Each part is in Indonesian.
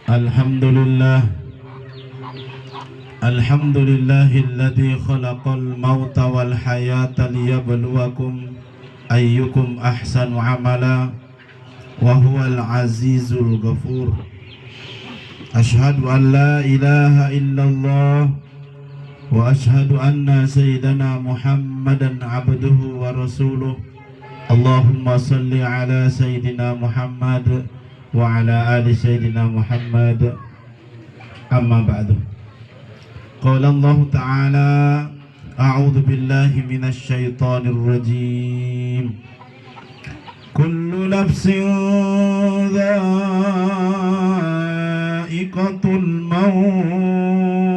Alhamdulillah. Alhamdulillahilladzi khalaqal mauta wal hayata liyabluwakum ayyukum ahsanu amala wa huwal azizul ghafur. Asyhadu an la ilaha illallah wa asyhadu anna sayyidana Muhammadan abduhu wa rasuluh. Allahumma salli ala sayyidina Muhammad wa ala ali sayyidina Muhammad. Amma ba'du. Qala Allah Ta'ala, a'udzu billahi minasy syaithanir rajim. Kullu nafsin dha'iqatul maut.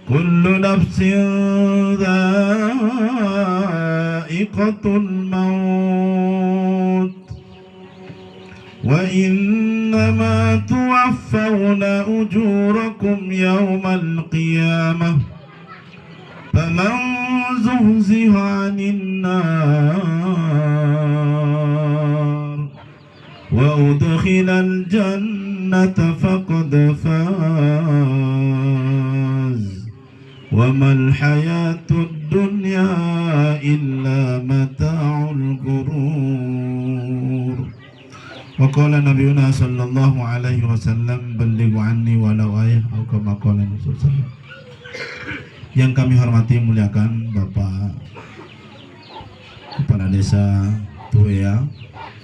Kullu nafsin dha'iqatul maut. Wa innama tuwaffawna ujurakum yawmal qiyamah. Faman zuhziha 'anil nar wa udkhilal jannata faqad faz. Wa mal hayatud dunya illa mata'ul ghurur. Wa qala nabiyuna sallallahu alaihi wasallam, ballighu anni walau ayah, atau kama qala Rasul sallallahu. Yang kami hormati muliakan Bapak Kepala Desa Tuea,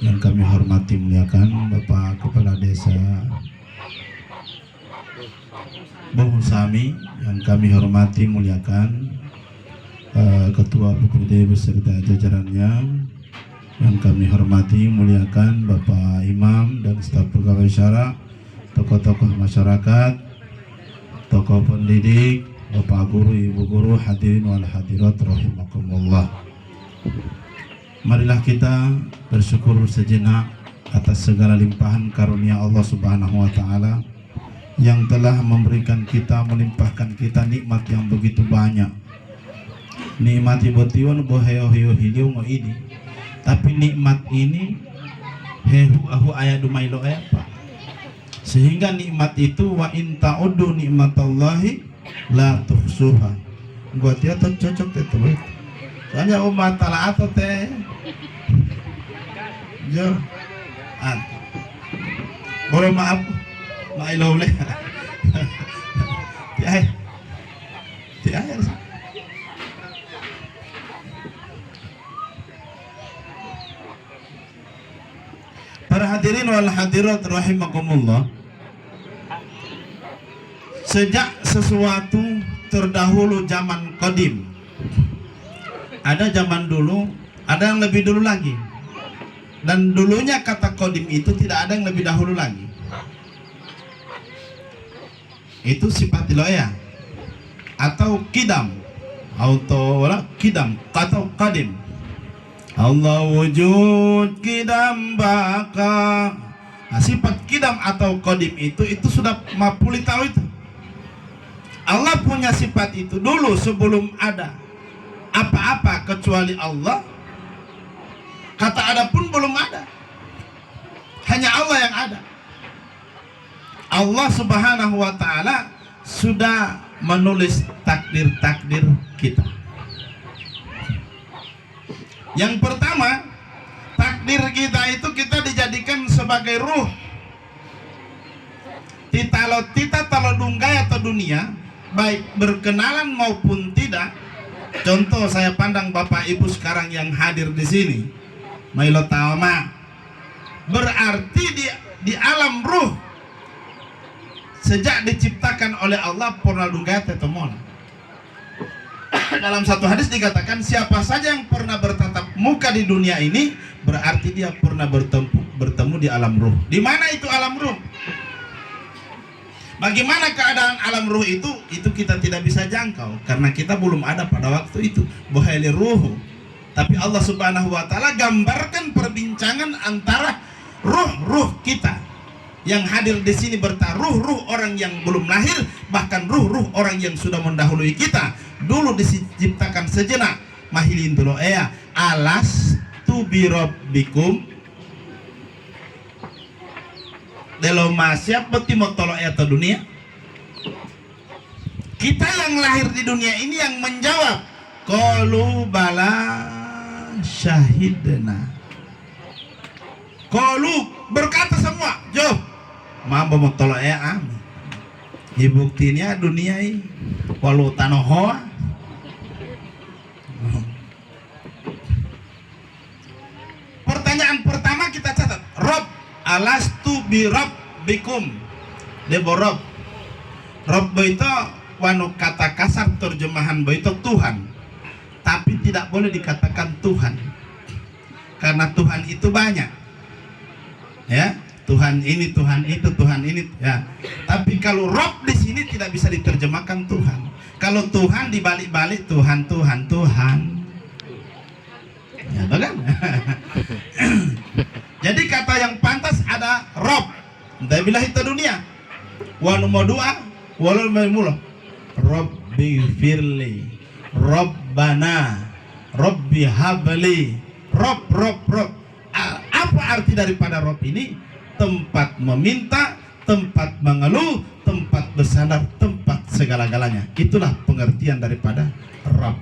yang kami hormati muliakan Bapak Kepala Desa Bohusami, yang kami hormati muliakan Ketua BPD beserta jajarannya, yang kami hormati muliakan Bapak Imam dan staf pegawai syara, tokoh-tokoh masyarakat, tokoh pendidik, Bapak guru, ibu guru, hadirin wal hadirat rahimakumullah. Marilah kita bersyukur sejenak atas segala limpahan karunia Allah Subhanahu wa taala yang telah memberikan kita, melimpahkan kita nikmat yang begitu banyak. Nikmat ibotiwan boheo hilio ngo ini. Tapi nikmat ini hehu ahu ayat dumailo apa? Sehingga nikmat itu wa in ta'uddu nikmatallahi la tuhsuha. Gua dia tuh cocok itu. Soalnya umat tala atau teh. Jo. Boleh maaf. Mailo boleh. Tiai. Para hadirin wal hadirat rahimakumullah. Sejak sesuatu terdahulu zaman qadim, ada zaman dulu, ada yang lebih dulu lagi. Dan dulunya kata qadim itu tidak ada yang lebih dahulu lagi. Itu sifat iloya atau kidam atau qadim. Allah wujud kidam baka. Nah, sifat kidam atau qadim itu sudah mapuli tahu itu. Allah punya sifat itu dulu sebelum ada apa-apa kecuali Allah. Kata ada pun belum ada. Hanya Allah yang ada. Allah Subhanahu wa taala sudah menulis takdir-takdir kita. Yang pertama, takdir kita itu kita dijadikan sebagai ruh. Kita kalau dunggai atau dunia, baik berkenalan maupun tidak. Contoh saya pandang Bapak Ibu sekarang yang hadir di sini, Mailo Tawama, berarti di alam ruh sejak diciptakan oleh Allah pernah dunggai tetemon. Dalam satu hadis dikatakan siapa saja yang pernah bertatap muka di dunia ini berarti dia pernah bertemu di alam ruh. Di mana itu alam ruh? Bagaimana keadaan alam ruh itu kita tidak bisa jangkau karena kita belum ada pada waktu itu. Boheli ruh. Tapi Allah Subhanahu wa taala gambarkan perbincangan antara ruh-ruh kita yang hadir di sini bertaruh, ruh orang yang belum lahir, bahkan ruh-ruh orang yang sudah mendahului kita. Dulu diciptakan sejenak mahilin dulu alas tu birabbikum Delo siap beti mau tolok atau dunia. Kita yang lahir di dunia ini yang menjawab qalu bala syahidna. Qalu berkata semua, "Jo, mambo mau tolok ya am." Buktinya dunia ini walau tanohoa. Pertanyaan pertama kita catat, Rob alastu bi rabbikum. Debo Rob itu wanu kata kasar terjemahan itu Tuhan, tapi tidak boleh dikatakan Tuhan karena Tuhan itu banyak, ya. Tuhan ini, Tuhan itu, Tuhan ini, ya. Tapi kalau Rob di sini tidak bisa diterjemahkan Tuhan. Kalau Tuhan dibalik-balik Tuhan, Tuhan, Tuhan. Ya, kan? Jadi kata yang pantas ada Rob. Entah bilah itu dunia. Wa nomor dua, walul maimulah. Robbi firli, Robbana, Robbi habli, Rob. Apa arti daripada Rob ini? Tempat meminta, tempat mengeluh, tempat bersandar, tempat segala-galanya. Itulah pengertian daripada Rabb.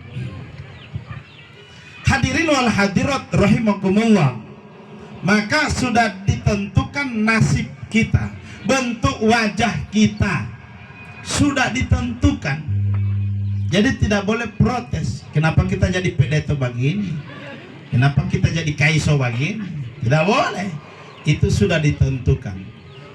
Hadirin wal hadirat rahimakumullah. Maka sudah ditentukan nasib kita, bentuk wajah kita sudah ditentukan. Jadi tidak boleh protes. Kenapa kita jadi pedeto begini? Kenapa kita jadi kaiso begini? Tidak boleh. Itu sudah ditentukan.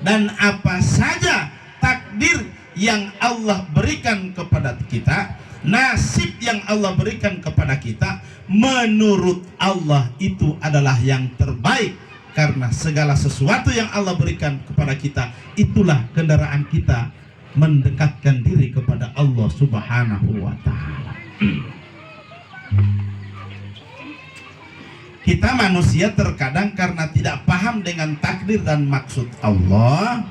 Dan apa saja takdir yang Allah berikan kepada kita, nasib yang Allah berikan kepada kita, menurut Allah itu adalah yang terbaik. Karena segala sesuatu yang Allah berikan kepada kita, itulah kendaraan kita mendekatkan diri kepada Allah Subhanahu wa ta'ala. Kita manusia terkadang karena tidak paham dengan takdir dan maksud Allah,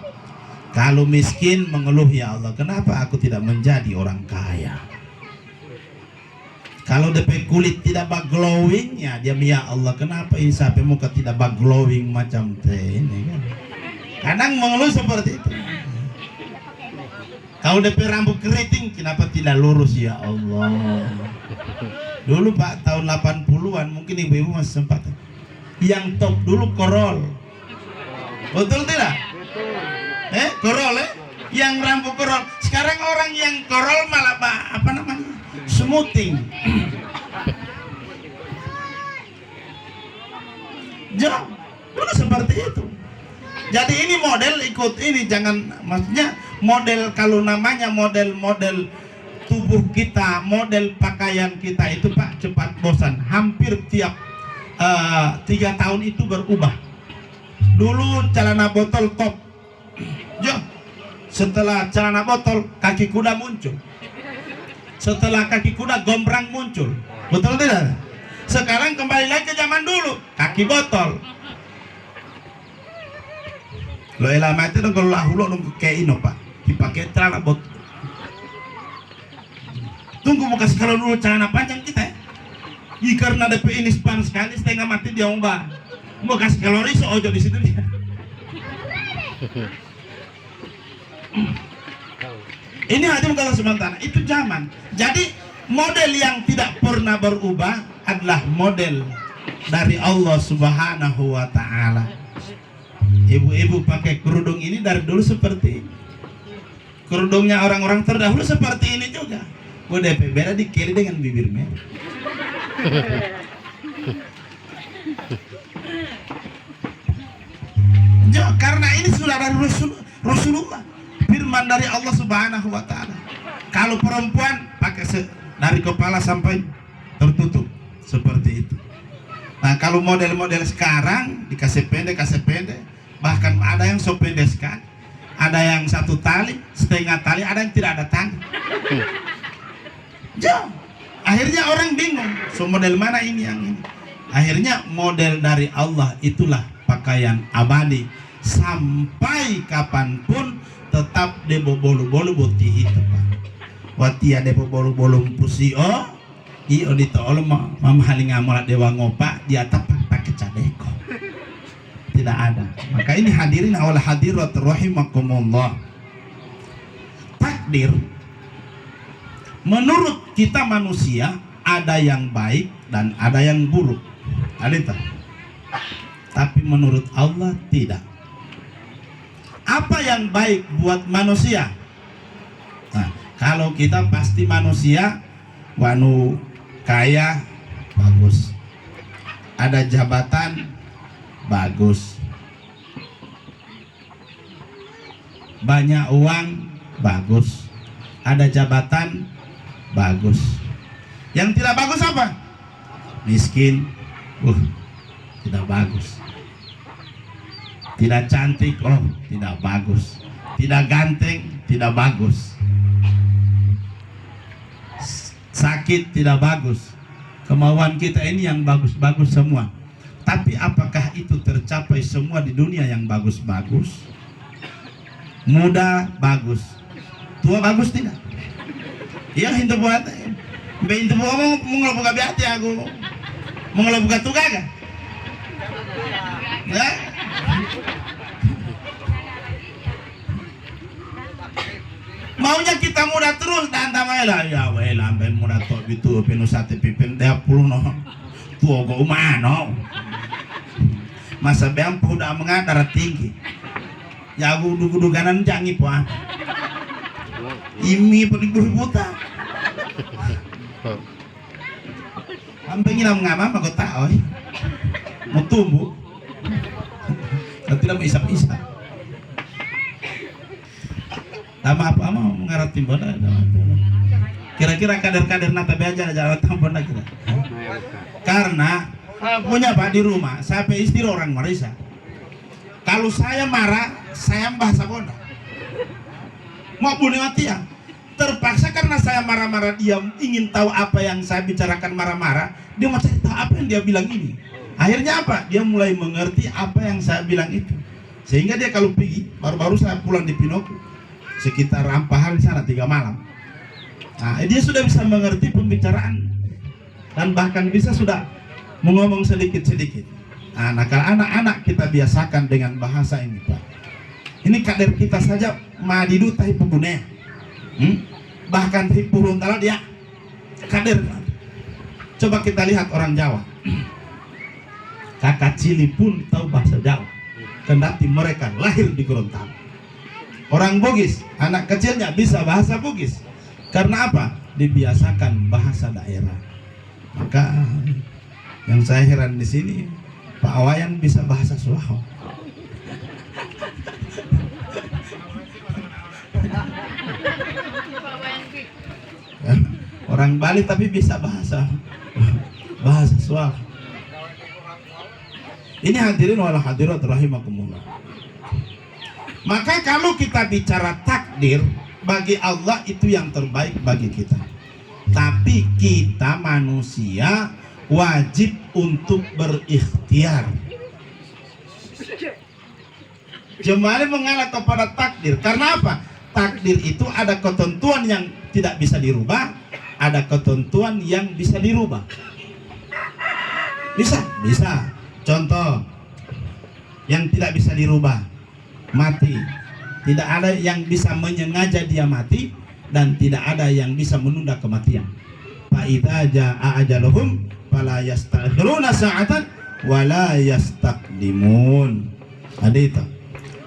kalau miskin mengeluh, "Ya Allah, kenapa aku tidak menjadi orang kaya?" Kalau DP kulit tidak glowing, ya dia, "Ya Allah, kenapa ini sampai muka tidak glowing macam ini?" Kan? Kadang mengeluh seperti itu. Kalau DP rambut keriting, kenapa tidak lurus, "Ya Allah." Dulu Pak, tahun 80-an, mungkin ibu-ibu masih sempat. Yang top dulu korol. Betul tidak? Korol, yang rambut korol. Sekarang orang yang korol malah apa namanya? Smoothing. Jauh. Dulu seperti itu. Jadi ini model ikut ini, jangan, maksudnya model, kalau namanya model tubuh kita, model pakaian kita itu Pak cepat bosan. Hampir tiap 3 tahun itu berubah. Dulu celana botol top, setelah celana botol kaki kuda muncul, setelah kaki kuda gombrang muncul, betul tidak? Sekarang kembali lagi ke zaman dulu, kaki botol. Lo elama itu dong, kalau lahulo dong kayak ini Pak, dipakai celana botol. Tunggu mau kasih kalau dulu celana panjang kita ya. Karena DP ini span sekali, setengah mati dia mbak. Mau kasih kalori ojo di situ dia. Ini hanya kalau sementara, itu zaman. Jadi model yang tidak pernah berubah adalah model dari Allah Subhanahu wa ta'ala. Ibu-ibu pakai kerudung ini dari dulu seperti ini. Kerudungnya orang-orang terdahulu seperti ini juga. Gue DP beda dikeli dengan bibir merah. Karena ini sudah dari Rasulullah, firman dari Allah Subhanahu wa ta'ala. Kalau perempuan pakai dari kepala sampai tertutup seperti itu. Nah, kalau model-model sekarang dikasih pendek, bahkan ada yang so pendek sekali, ada yang 1 tali, setengah tali, ada yang tidak ada tali. Jauh. Akhirnya orang bingung, so model mana ini yang ini? Akhirnya model dari Allah itulah pakaian abadi, sampai kapanpun tetap debo bolu-bolu boti itu Pak. Wati ada bolu-bolu pusio, io dito olo mamahaling amola dewa ngopa di atap pakai cadeko. Tidak tidak ada. Maka ini hadirin awal hadirat rahimakumullah. Takdir menurut kita manusia ada yang baik dan ada yang buruk. Ada. Tapi menurut Allah tidak. Apa yang baik buat manusia? Nah, kalau kita pasti manusia wanu kaya bagus. Ada jabatan bagus. Banyak uang bagus. Ada jabatan bagus. Yang tidak bagus apa? Miskin. Tidak bagus. Tidak cantik, tidak bagus. Tidak ganteng, tidak bagus. Sakit, tidak bagus. Kemauan kita ini yang bagus-bagus semua. Tapi apakah itu tercapai semua di dunia yang bagus-bagus? Muda bagus, tua bagus tidak? Iya, hintu buat. Hintu buat mau ngelobuka biati aku. Mau ngelobuka tuga kan? Ya? Maunya kita muda terus dan tamailah ya weh lamben muda tok bitu penusate pipen 30 no. Tuo go umano. Masa beam udah mengadar tinggi. Ya gudu-gudu kanan jangi po. Imi pening buta. Ampe ngina ngama magota oi. Mau tumbuh. Tidak mau isap-isap. Sama apa mau mengarati bola? Kira-kira kader-kader nata beaja jalan tambon kira. Karena punya pak di rumah, saya istri orang Marisa. Kalau saya marah, saya bahasa Bonda. Mau bunuh mati ya. Terpaksa karena saya marah-marah, dia ingin tahu apa yang saya bicarakan marah-marah, dia mau cari tahu apa yang dia bilang ini. Akhirnya apa? Dia mulai mengerti apa yang saya bilang itu. Sehingga dia kalau pergi, baru-baru saya pulang di Pinoku, sekitar Ampahar di sana 3 malam. Nah, dia sudah bisa mengerti pembicaraan dan bahkan bisa sudah mengomong sedikit-sedikit. Nah, kalau anak-anak kita biasakan dengan bahasa ini, Pak. Ini kader kita saja madidu tahi pebune. Bahkan hipurun tala dia kader. Coba kita lihat orang Jawa. Kakak cili pun tahu bahasa Jawa. Kendati mereka lahir di Gorontalo. Orang Bugis, anak kecilnya bisa bahasa Bugis. Karena apa? Dibiasakan bahasa daerah. Maka yang saya heran di sini, Pak Awayan bisa bahasa Sulawesi. Orang Bali tapi bisa bahasa Sulawesi. Ini hadirin wal hadirat rahimakumullah. Maka kalau kita bicara takdir, bagi Allah itu yang terbaik bagi kita. Tapi kita manusia wajib untuk berikhtiar. Kembali mengalah kepada takdir. Karena apa? Takdir itu ada ketentuan yang tidak bisa dirubah, ada ketentuan yang bisa dirubah. Bisa. Contoh yang tidak bisa dirubah, mati. Tidak ada yang bisa menyengaja dia mati, dan tidak ada yang bisa menunda kematian. Fa idza jaa ajaluhum fala yastakhiruna sa'atan wa la yastaqdimun. Ada itu.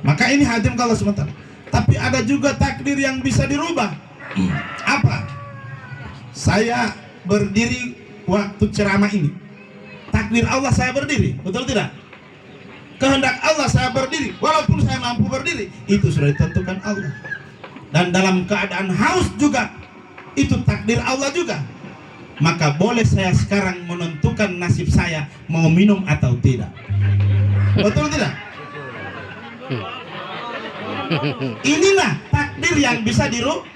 Maka ini hadim kalau sebentar. Tapi ada juga takdir yang bisa dirubah. Apa? Saya berdiri waktu ceramah ini. Takdir Allah saya berdiri, betul tidak? Kehendak Allah saya berdiri, walaupun saya mampu berdiri, itu sudah ditentukan Allah. Dan dalam keadaan haus juga, itu takdir Allah juga. Maka boleh saya sekarang menentukan nasib saya mau minum atau tidak. Betul tidak? Inilah takdir yang bisa dirubah.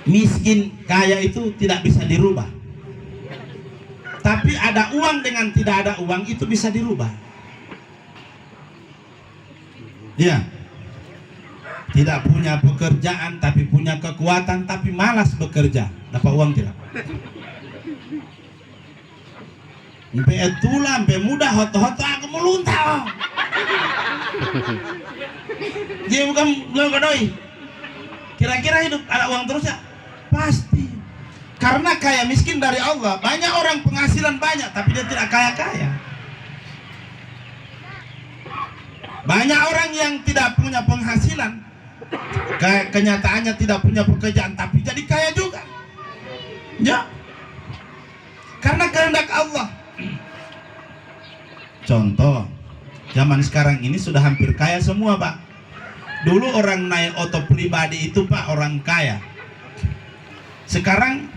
Miskin kaya itu tidak bisa dirubah. Tapi ada uang dengan tidak ada uang itu bisa dirubah. Ya. Tidak punya pekerjaan tapi punya kekuatan tapi malas bekerja. Dapat uang tidak? Sampai itulah, sampai mudah hoto-hoto aku meluntah. Dia bukan doi. Kira-kira hidup ada uang terus ya? Pasti. Karena kaya miskin dari Allah. Banyak orang penghasilan banyak tapi dia tidak kaya-kaya. Banyak orang yang tidak punya penghasilan, kenyataannya tidak punya pekerjaan tapi jadi kaya juga. Ya. Karena kehendak Allah. Contoh, zaman sekarang ini sudah hampir kaya semua, Pak. Dulu orang naik oto pribadi itu, Pak, orang kaya. Sekarang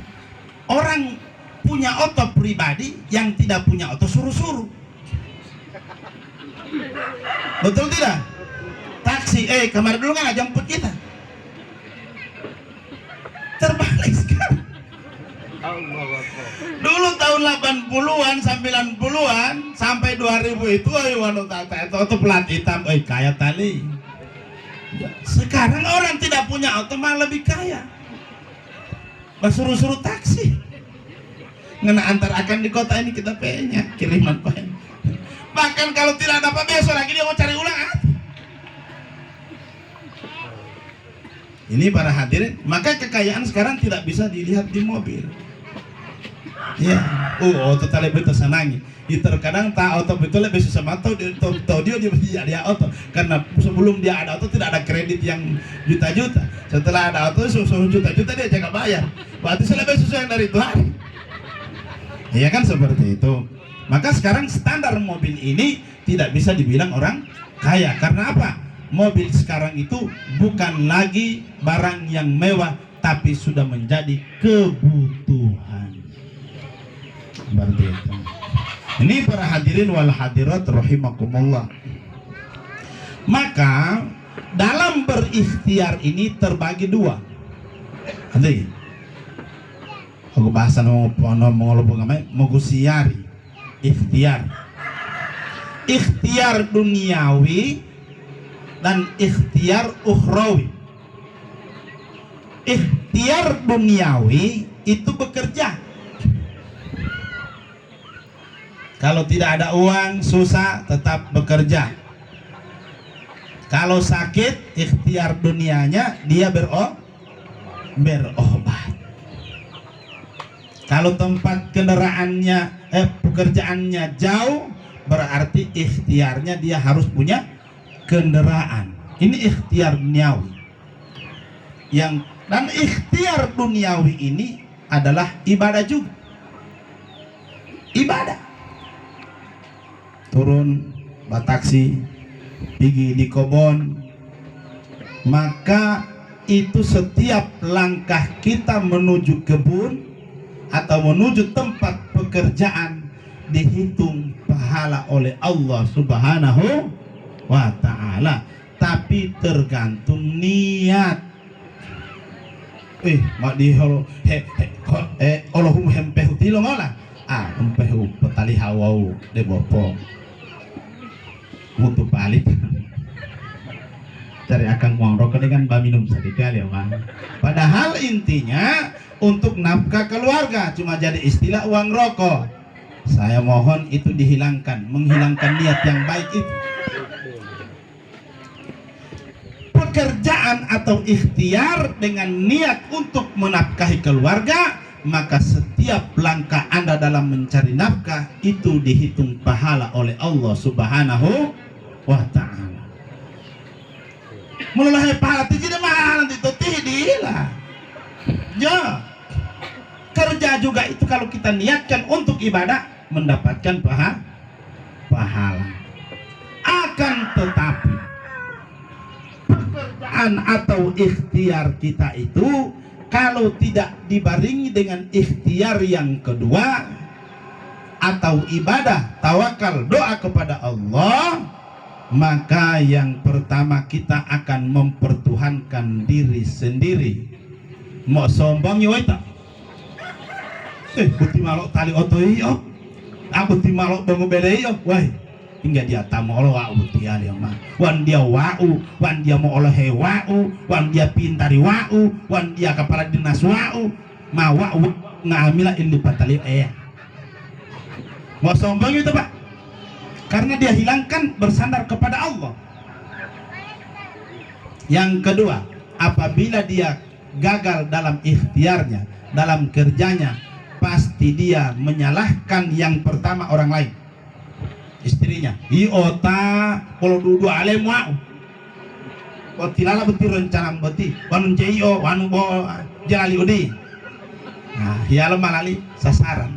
orang punya oto pribadi yang tidak punya oto suruh-suruh. Betul tidak? Taksi, kemarin dulu nggak jemput kita. Terbalik sekarang. Dulu tahun 80-an, 90-an sampai 2000 itu oto plat hitam, kaya tali. Sekarang orang tidak punya oto malah lebih kaya. Suruh-suruh taksi. Ngena antar akan di kota ini kita pengen kiriman pengen. Bahkan kalau tidak dapat besok lagi dia mau cari ulang. Ini para hadirin, maka kekayaan sekarang tidak bisa dilihat di mobil. Ya, auto tali betul senangi. Terkadang tak auto betul lebih susah matau dia auto karena sebelum dia ada auto tidak ada kredit yang juta-juta. Setelah ada auto juta-juta dia jangan bayar. Berarti lebih susah yang dari itu hari. Iya kan seperti itu. Maka sekarang standar mobil ini tidak bisa dibilang orang kaya. Karena apa? Mobil sekarang itu bukan lagi barang yang mewah, tapi sudah menjadi kebutuhan. Seperti itu. Ini para hadirin wal hadirat rahimakumullah. Maka dalam berikhtiar ini terbagi dua. Nanti aku bahasa mengusiari ikhtiar. Ikhtiar duniawi dan ikhtiar ukhrawi. Ikhtiar duniawi itu bekerja. Kalau tidak ada uang susah tetap bekerja. Kalau sakit ikhtiar dunianya dia berobat. Kalau tempat kendaraannya pekerjaannya jauh berarti ikhtiarnya dia harus punya kendaraan. Ini ikhtiar duniawi. Dan ikhtiar duniawi ini adalah ibadah juga. Ibadah. Turun bataksi, pergi di kebun, maka itu setiap langkah kita menuju kebun atau menuju tempat pekerjaan dihitung pahala oleh Allah Subhanahu wa ta'ala, tapi tergantung niat. Mak di Allahumma hempehu tilo ngolah. Hempehu petali hawau de bopo. Mutu palit. Cari akan uang rokok dengan minum sedikit ya, Bang. Padahal intinya untuk nafkah keluarga, cuma jadi istilah uang rokok. Saya mohon itu dihilangkan, menghilangkan niat yang baik itu. Pekerjaan atau ikhtiar dengan niat untuk menafkahi keluarga, maka setiap langkah Anda dalam mencari nafkah itu dihitung pahala oleh Allah Subhanahu wa ta'ala. Mulai pahala tidak mahal nanti itu tidak. Ya. Kerja juga itu kalau kita niatkan untuk ibadah mendapatkan pahala. Akan tetapi pekerjaan atau ikhtiar kita itu kalau tidak dibarengi dengan ikhtiar yang kedua atau ibadah, tawakal, doa kepada Allah, maka yang pertama kita akan mempertuhankan diri sendiri Mau sombong yo itu. Buti malok tali otoi yo. Buti malok bangun bedai yo. Wah, hingga dia tamu Allah wa buti ali mah. Wan dia wau, wan dia mau Allah wau, wan dia pintari wau, wan dia kepala dinas wau, ma wau ngamila illi patali Mau sombong itu Pak. Karena dia hilangkan bersandar kepada Allah. Yang kedua, apabila dia gagal dalam ikhtiarnya, dalam kerjanya, pasti dia menyalahkan yang pertama orang lain, istrinya. Iota kalau duduk alem wau, tilala beti rencana beti, wanu cio, wanu bo jalali udi. Nah, hialo malali sasaran.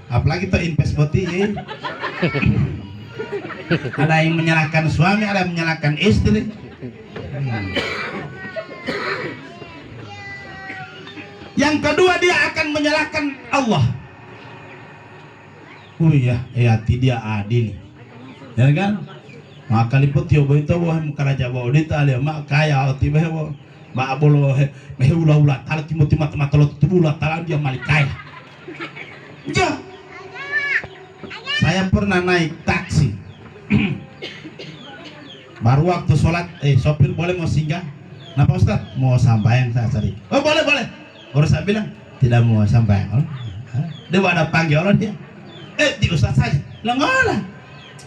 Apalagi tuh invest beti. Ada yang menyalahkan suami, ada yang menyalahkan istri. Yang kedua, dia akan menyalahkan Allah. Oh iya, dia adil, ya kan? Maka liput yo boy to boh mukaraja boh dita ale mak kaya oti boh mak bolo ulah tal timoti mat lo tubulah tal dia malik kaya. Ya. Saya pernah naik taksi. Baru waktu sholat, sopir boleh mau singgah? Kenapa Ustaz? Mau sampai yang saya cari. Oh boleh. Baru saya bilang tidak mau sampai. Oh, dia ada panggil orang dia. Di Ustaz saja. Lah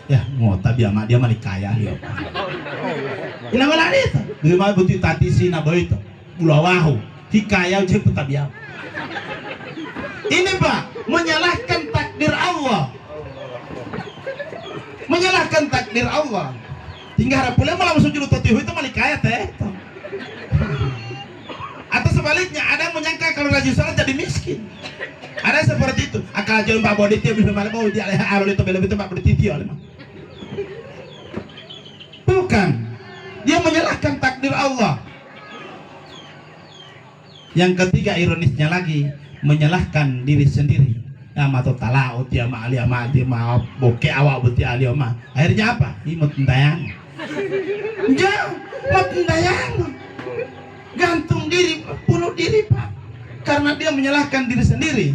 ya mau tapi dia malik kaya dia. Ilang wala dito. Di ba buti tati sina boy itu. Ulawahu. Hikaya uje putabiya. Ini Pak, menyalahkan takdir Allah. Menyalahkan takdir Allah. Tinggal harap pula malah masuk juru totihu itu malik kaya teh. Atau sebaliknya, ada yang menyangka kalau rajin sholat jadi miskin. Ada seperti itu. Akal jual Pak Bodit dia bisa malah mau dia alih alih itu bela itu Pak Bodit dia oleh. Bukan. Dia menyalahkan takdir Allah. Yang ketiga ironisnya lagi, menyalahkan diri sendiri. Ama to talau dia ma ali ama dia ma boke awak buti ali ama. Akhirnya apa? Imut tayang. Jauh, mut tayang. Gantung diri, bunuh diri Pak. Karena dia menyalahkan diri sendiri.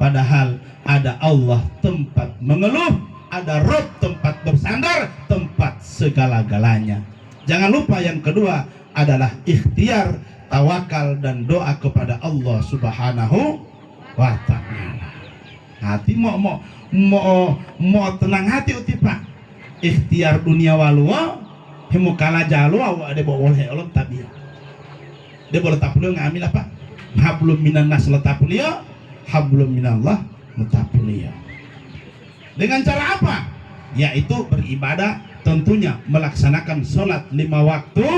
Padahal ada Allah tempat mengeluh, ada Rabb tempat bersandar, tempat segala-galanya. Jangan lupa yang kedua adalah ikhtiar, tawakal dan doa kepada Allah Subhanahu wa ta'ala. Hati mau tenang hati uti Pak. Ikhtiar dunia walwa hemu kala jalu awak ada boleh Allah tabiya. Dia boleh tapulio ngambil apa? Hablum minan nas letapulio, hablum minallah letapulio. Dengan cara apa? Yaitu beribadah, tentunya melaksanakan sholat 5 waktu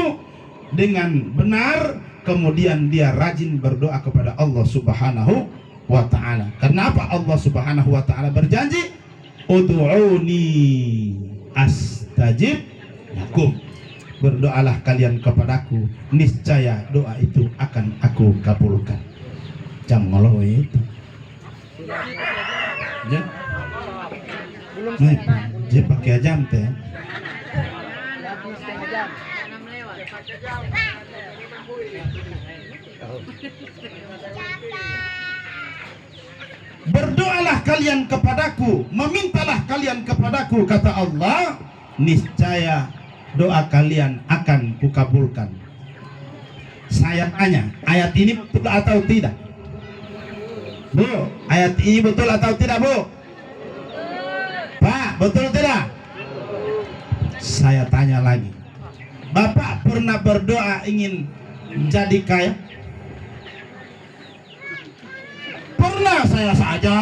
dengan benar, kemudian dia rajin berdoa kepada Allah Subhanahu wa ta'ala. Kenapa Allah Subhanahu wa ta'ala berjanji ud'uni astajib lakum, berdoalah kalian kepadaku, niscaya doa itu akan aku kabulkan. Jam ngoloh itu ya dia pakai jam teh. Berdoalah kalian kepadaku, memintalah kalian kepadaku, kata Allah, niscaya doa kalian akan kukabulkan. Saya tanya, ayat ini betul atau tidak? Bu, ayat ini betul atau tidak Bu? Pak, betul tidak? Saya tanya lagi, Bapak pernah berdoa ingin jadi kaya? Pernah saya saja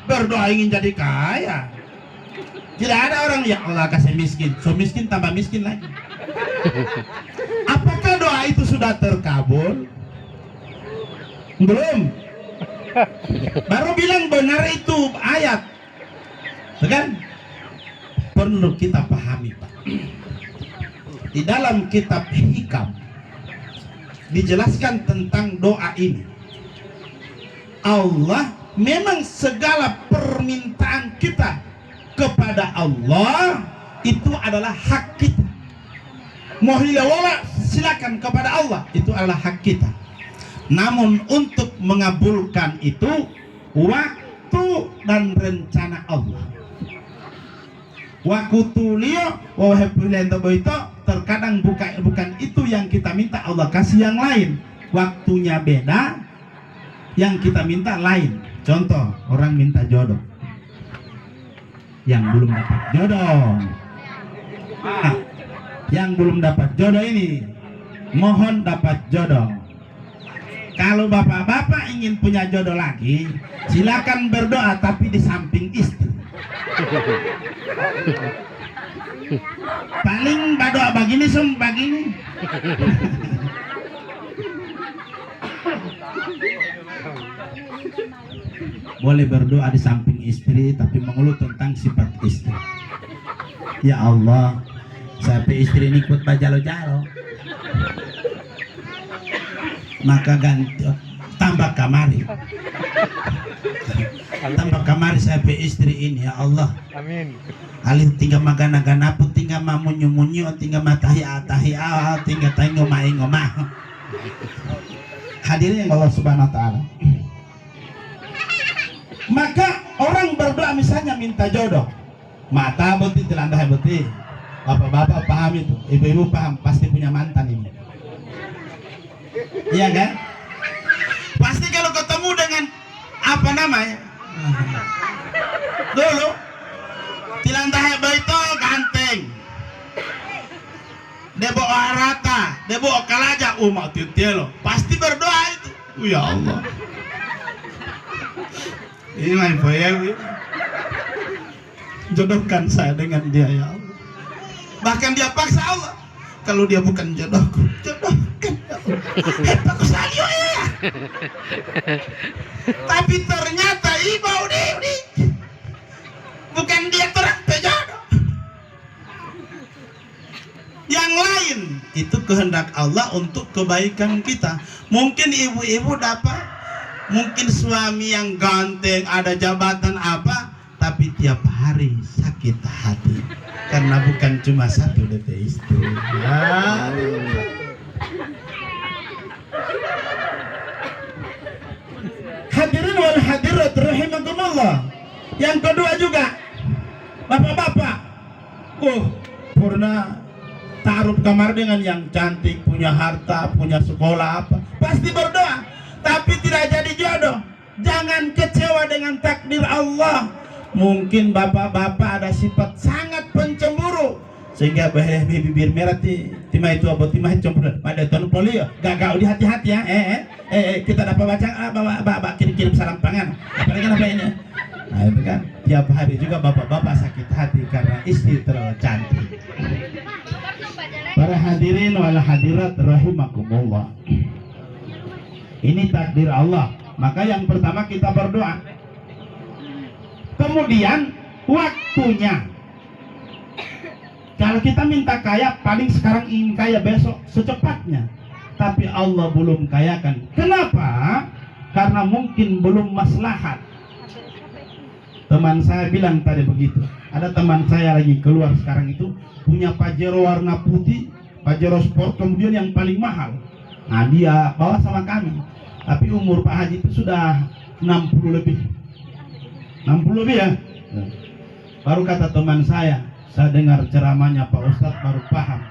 berdoa ingin jadi kaya. Tidak ada orang ya Allah kasih miskin, so miskin tambah miskin lagi. Apakah doa itu sudah terkabul? Belum. Baru bilang benar itu ayat, kan? Perlu kita pahami Pak. Di dalam kitab Hikam dijelaskan tentang doa ini. Allah memang segala permintaan kita kepada Allah itu adalah hak kita. Mohilawala silakan kepada Allah, itu adalah hak kita. Namun untuk mengabulkan itu waktu dan rencana Allah. Wakutu liyo itu terkadang bukan itu yang kita minta, Allah kasih yang lain. Waktunya beda, yang kita minta lain. Contoh, orang minta jodoh, yang belum dapat jodoh. Yang belum dapat jodoh ini mohon dapat jodoh. Kalau bapak-bapak ingin punya jodoh lagi, silakan berdoa tapi di samping istri. Paling berdoa begini begini. Boleh berdoa di samping istri tapi mengeluh tentang sifat istri. Ya Allah, sampai istri ini ikut bajalo-jalo, maka ganti tambah kamari. Tambah kamari sampai istri ini, ya Allah. Amin. Alih tinggal magana-gana pun tinggal mamunyu-munyu, tinggal matahia-tahia, tinggal ngomah-ngomah. Hadirin yang Allah Subhanahu wa taala. Maka orang berdoa misalnya minta jodoh, mata betul telandah betul. Bapak-bapak paham itu, ibu-ibu paham, pasti punya mantan ini. Iya kan? Pasti kalau ketemu dengan apa namanya? Dulu tilantah itu ganteng, debo rata, debo kalaja, umat titelo, pasti berdoa itu. Ya Allah, ini main poyang, jodohkan saya dengan dia ya Allah. Bahkan dia paksa Allah, kalau dia bukan jodohku, jodohkan ya Allah. Pak Salio ya. Tapi ternyata ibu bukan dia terang pejodoh. Yang lain itu kehendak Allah untuk kebaikan kita. Mungkin ibu-ibu dapat, mungkin suami yang ganteng, ada jabatan apa, tapi tiap hari sakit hati karena bukan cuma satu DP istri. Hadirin wal hadirat rahimakumullah. Yang kedua juga, bapak-bapak, pernah taruh kamar dengan yang cantik, punya harta, punya sekolah apa, pasti berdoa, tapi tidak jadi jodoh. Jangan kecewa dengan takdir Allah. Mungkin bapak-bapak ada sifat sangat pencemburu sehingga bibir merah timah itu apa timah cemburu pada tahun polio gagal di hati-hati ya. Kita dapat baca bapak kirim salam pangan apalagi apa ini. Nah itu kan tiap hari juga bapak-bapak sakit hati karena istri terlalu cantik. Para hadirin wal hadirat rahimakumullah, ini takdir Allah. Maka yang pertama kita berdoa, kemudian waktunya. Kalau kita minta kaya, paling sekarang ingin kaya, besok secepatnya. Tapi Allah belum kayakan. Kenapa? Karena mungkin belum maslahat. Teman saya bilang tadi begitu. Ada teman saya lagi keluar sekarang itu punya Pajero warna putih, Pajero Sport, kemudian yang paling mahal. Nah dia bawa sama kami. Tapi umur Pak Haji itu sudah 60 lebih. 60 lebih ya. Baru kata teman saya dengar ceramahnya Pak Ustadz baru paham.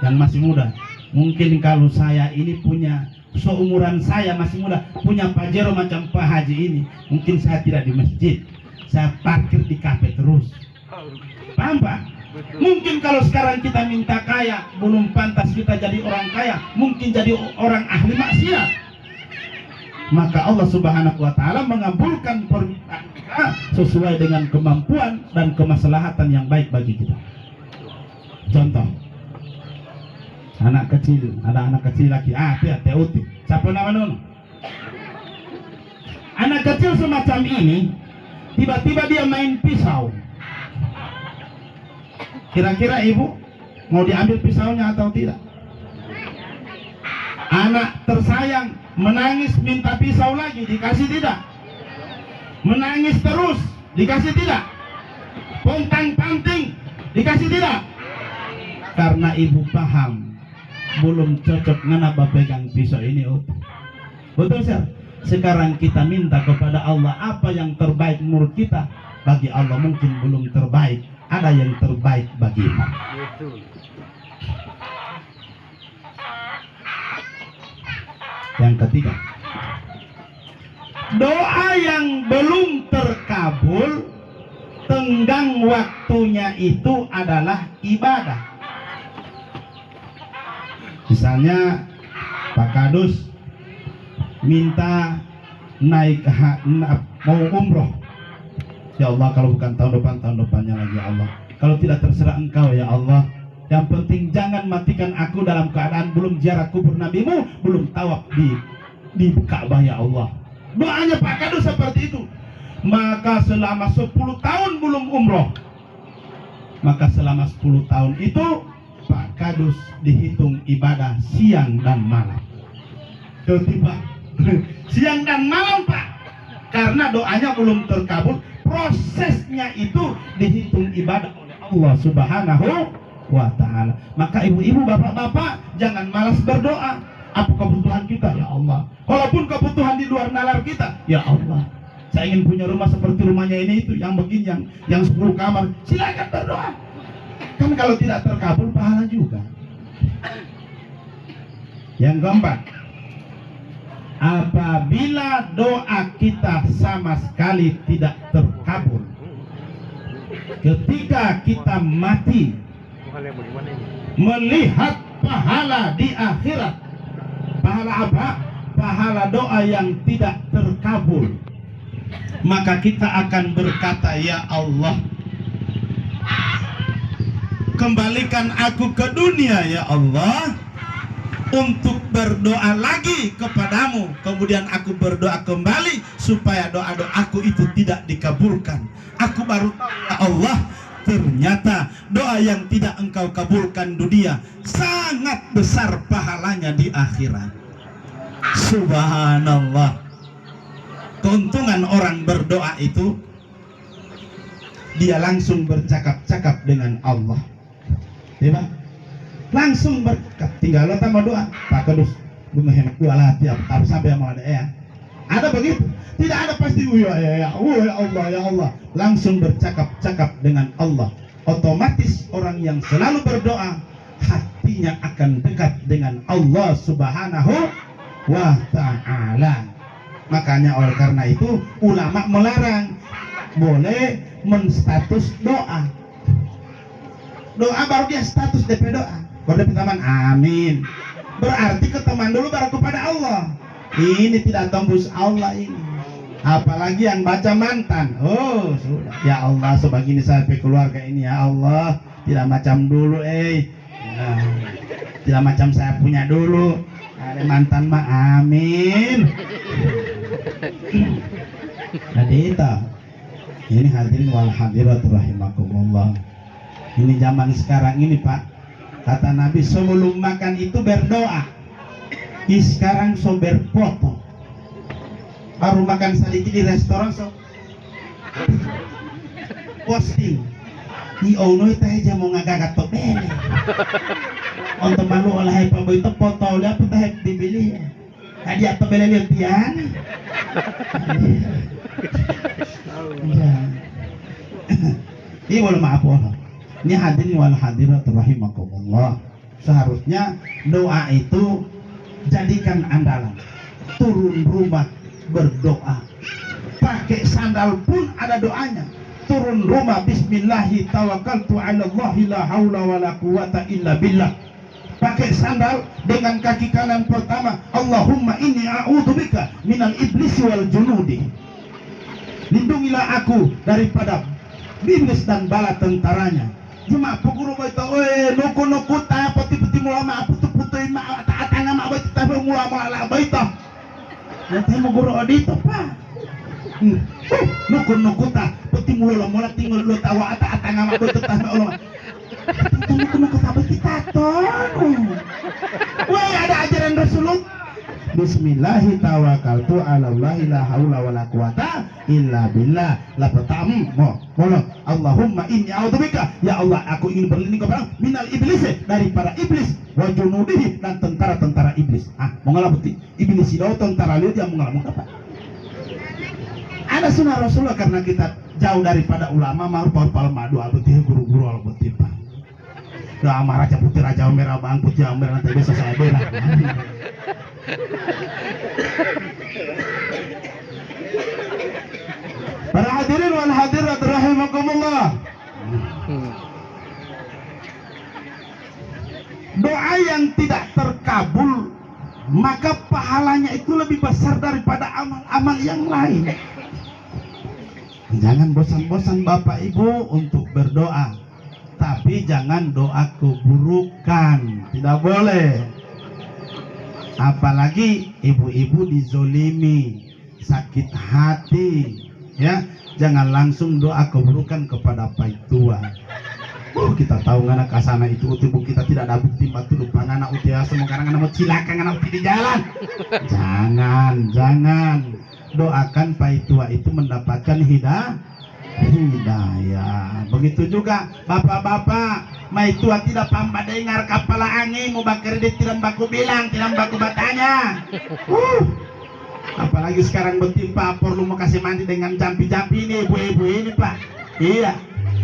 Yang masih muda, mungkin kalau saya ini punya seumuran saya masih muda, punya Pajero macam Pak Haji ini, mungkin saya tidak di masjid, saya parkir di kafe terus. Paham Pak? Mungkin kalau sekarang kita minta kaya, belum pantas kita jadi orang kaya, mungkin jadi orang ahli maksiat. Maka Allah Subhanahu wa taala mengabulkan permintaan kita sesuai dengan kemampuan dan kemaslahatan yang baik bagi kita. Contoh, anak kecil, ada anak kecil lagi, Teuti. Siapa nama Nono? Anak kecil semacam ini, tiba-tiba dia main pisau. Kira-kira ibu mau diambil pisaunya atau tidak? Anak tersayang menangis minta pisau lagi, dikasih tidak? Menangis terus, dikasih tidak? Pontang-panting, dikasih tidak? Karena ibu paham belum cocok ngana pegang pisau ini. Betul sir? Sekarang kita minta kepada Allah apa yang terbaik menurut kita. Bagi Allah mungkin belum terbaik, ada yang terbaik bagimu. Yang ketiga, doa yang belum terkabul tenggang waktunya itu adalah ibadah. Misalnya Pak Kadus minta naik mau umroh, ya Allah, kalau bukan tahun depannya lagi ya Allah, kalau tidak terserah Engkau ya Allah, yang penting jangan matikan aku dalam keadaan belum ziarah kubur Nabimu, belum tawaf di Ka'bah ya Allah. Doanya Pak Kadus seperti itu. Maka selama 10 tahun belum umroh, maka selama 10 tahun itu Pak Kadus dihitung ibadah siang dan malam. Tiba siang dan malam Pak, karena doanya belum terkabul, prosesnya itu dihitung ibadah oleh Allah Subhanahu wa ta'ala. Maka ibu-ibu, bapak-bapak, jangan malas berdoa. Apa kebutuhan kita ya Allah, walaupun kebutuhan di luar nalar kita, ya Allah, saya ingin punya rumah seperti rumahnya ini, itu yang begini, yang 10 kamar, silakan berdoa. Kan kalau tidak terkabul pahala juga. Yang keempat, apabila doa kita sama sekali tidak terkabul, ketika kita mati melihat pahala di akhirat, pahala apa? Pahala doa yang tidak terkabul, maka kita akan berkata, ya Allah, kembalikan aku ke dunia ya Allah, untuk berdoa lagi kepadamu. Kemudian aku berdoa kembali supaya doa-doaku itu tidak dikabulkan. Aku baru tahu ya Allah, ternyata doa yang tidak engkau kabulkan dunia sangat besar pahalanya di akhirat. Subhanallah. Keuntungan orang berdoa itu, dia langsung bercakap-cakap dengan Allah, ya Pak? Langsung berkat, tinggal lo tambah doa. Pak Kadus, gue menghemat dua lah tiap sampai mau ada ya. Ada begitu? Tidak ada pasti ya Allah ya Allah. Langsung bercakap-cakap dengan Allah. Otomatis orang yang selalu berdoa hatinya akan dekat dengan Allah Subhanahu wa ta'ala. Makanya oleh karena itu ulama melarang boleh menstatus doa. Doa baru dia status DP doa. Baru DP teman, amin. Berarti ke teman dulu baru kepada Allah. Ini tidak tembus Allah ini. Apalagi yang baca mantan. Oh sudah. Ya Allah, sebegini sampai keluarga ini ya Allah. Tidak macam dulu nah, tidak macam saya punya dulu. Ada mantan mah, amin. Jadi itu. Ini hadirin wal hadirat rahimakumullah. Ini zaman sekarang ini Pak, kata Nabi sebelum makan itu berdoa. Sekarang so berfoto. Baru makan sedikit di restoran so posting. Ni ono itu aja mau ngagagat to bele. Untuk malu oleh Pak Boy itu foto oleh apa teh dibeli. Tadi atau bele lihat ya. Ini wal maaf Allah. Ini hadirin wal hadirat rahimakumullah. Seharusnya doa itu jadikan andalan. Turun rumah berdoa. Pakai sandal pun ada doanya. Turun rumah bismillahi tawakkaltu ala Allah la haula wala quwata illa billah. Pakai sandal dengan kaki kanan pertama, Allahumma inni a'udzubika minal iblisi wal junudi. Lindungilah aku daripada iblis dan bala tentaranya. Cuma pukul itu, nuku ta peti mulama putu ma atanga ma baita ta mulama la baita. Nanti mau guru odito pa. Nuku ta peti mulama tinggal lu tawa atanga ma baita ta ulama. Nuku ta baita ton. Wah, ada ajaran Rasulullah. Bismillahi tawakkaltu ala Allahi la haula wala quwata illa billah. La pertama mohon Allahumma inni a'udzubika, ya Allah aku ingin berlindung kepada minal iblis, daripada iblis, wa junudihi, dan tentara-tentara iblis. Mau ngalabuti iblis itu tentara lihat yang mengalami apa? Ada sunnah Rasulullah, karena kita jauh daripada ulama ma'ruf madu abutih guru-guru albutih pak. Dah amarah putih raja merah bang putih merah nanti besok saya bela. Para hadirin wal hadirat rahimakumullah. Doa yang tidak terkabul maka pahalanya itu lebih besar daripada amal-amal yang lain. Jangan bosan-bosan Bapak Ibu untuk berdoa, tapi jangan doa keburukan, tidak boleh. Apalagi ibu-ibu dizolimi, sakit hati, ya jangan langsung doa keburukan kepada paitua. Kita tahu anak kasana itu ibu kita tidak ada bukti batu lupa anak utia semua karena anak cilaka anak utia di jalan. Jangan doakan paitua itu mendapatkan hidayah. Begitu juga bapak-bapak maitua tidak pamba dengar kepala angin mau bakar di tidak baku bilang tidak baku batanya. Apalagi sekarang betimpa perlu mau kasih mandi dengan jampi-jampi ini ibu-ibu ini pak. Iya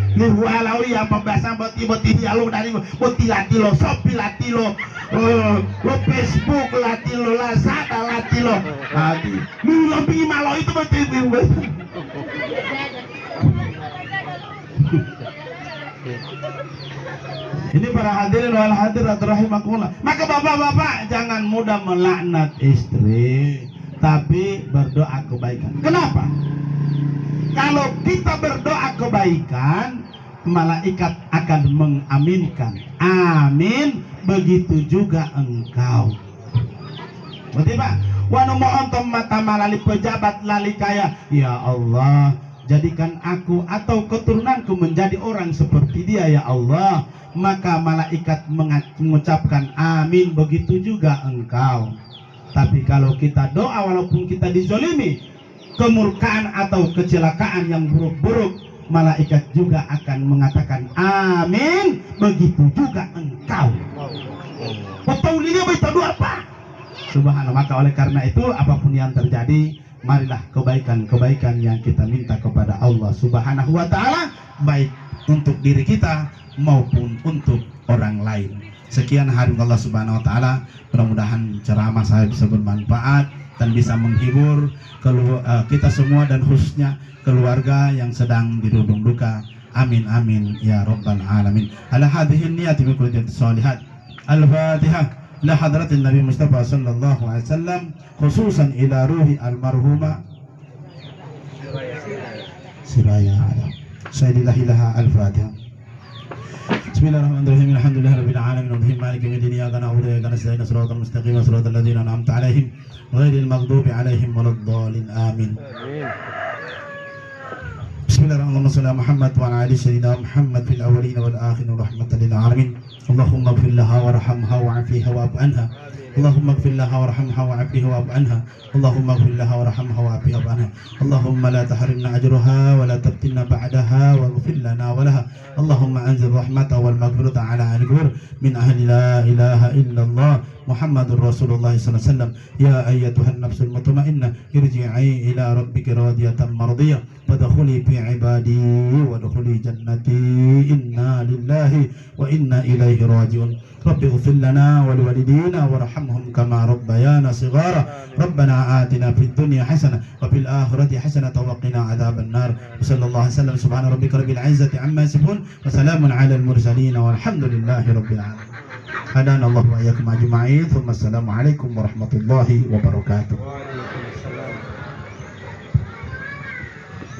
nih walau ya pembahasan boti dialog dari boti latilo sopi latilo lo Facebook latilo Lazada latilo lu lebih malu itu boti ini para hadirin wal hadirat rahimakumullah. Maka bapak-bapak jangan mudah melaknat istri, tapi berdoa kebaikan. Kenapa? Kalau kita berdoa kebaikan, malaikat akan mengaminkan. Amin. Begitu juga engkau. Betul Pak? Wa numohon mata malali pejabat lali kaya. Ya Allah, jadikan aku atau keturunanku menjadi orang seperti dia ya Allah. Maka malaikat mengucapkan amin. Begitu juga engkau. Tapi kalau kita doa walaupun kita dizolimi, kemurkaan atau kecelakaan yang buruk-buruk, malaikat juga akan mengatakan amin. Begitu juga engkau. Betul ini betul apa? Subhanallah. Maka oleh karena itu apapun yang terjadi, marilah kebaikan-kebaikan yang kita minta kepada Allah Subhanahu wa ta'ala, baik untuk diri kita maupun untuk orang lain. Sekian hari Allah Subhanahu wa ta'ala. Mudah-mudahan ceramah saya bisa bermanfaat dan bisa menghibur kita semua dan khususnya keluarga yang sedang dirundung duka. Amin amin ya rabbal alamin. Ala hadhihi niyati min kulli shalihat. Al-Fatihah la hadratin Nabi Mustafa sallallahu alaihi wasallam, khususan ila ruhi al-marhuma Siraya Sayyidillah ilaha al-Fatihah. Bismillahirrahmanirrahim. Alhamdulillahirabbil alamin arrahmanir rahim maliki yawmiddin iyyaka na'budu wa iyyaka nasta'in shiratal mustaqim shiratal ladzina an'amta 'alaihim ghairil maghdubi 'alaihim waladdallin. Amin. Bismillahirrahmanirrahim. Sallallahu Muhammad wa ala ali sayyidina Muhammad fil awwalin wal akhirin rahmatan lil alamin. Allahumma ighfir laha warhamha wa'afiha wa'fu anha. Allahumma ighfir laha warhamha wa'afiha wa'fu anha. Allahumma ighfir laha warhamha wa'afiha wa'fu anha. Allahumma la tahrimna ajraha wa la tabtinna ba'daha waghfir lana wa laha. Allahumma anzil rahmata wal maghfirata ala al-ghur min ahli la ilaha illallah Muhammadur Rasulullah sallallahu alaihi wasallam. Ya ayyatuhan nafsul mutmainnah irji'i ila rabbiki radiyatan mardiyah wadkhuli fi ibadi wadkhuli jannati. Inna lillahi wa inna ilaihi raji'un. Rabbi ighfir lana wa liwalidina warhamhum kama rabbayana shighara. Rabbana atina fid dunya hasanah wa fil akhirati hasanah wa qina adzaban nar. Sallallahu alaihi wasallam. Subhana rabbika rabbil izzati amma yasifun wa salamun alal mursalin walhamdulillahi rabbil alamin. Hadanallahu wa iyyakum ajma'in. Assalamualaikum warahmatullahi wabarakatuh.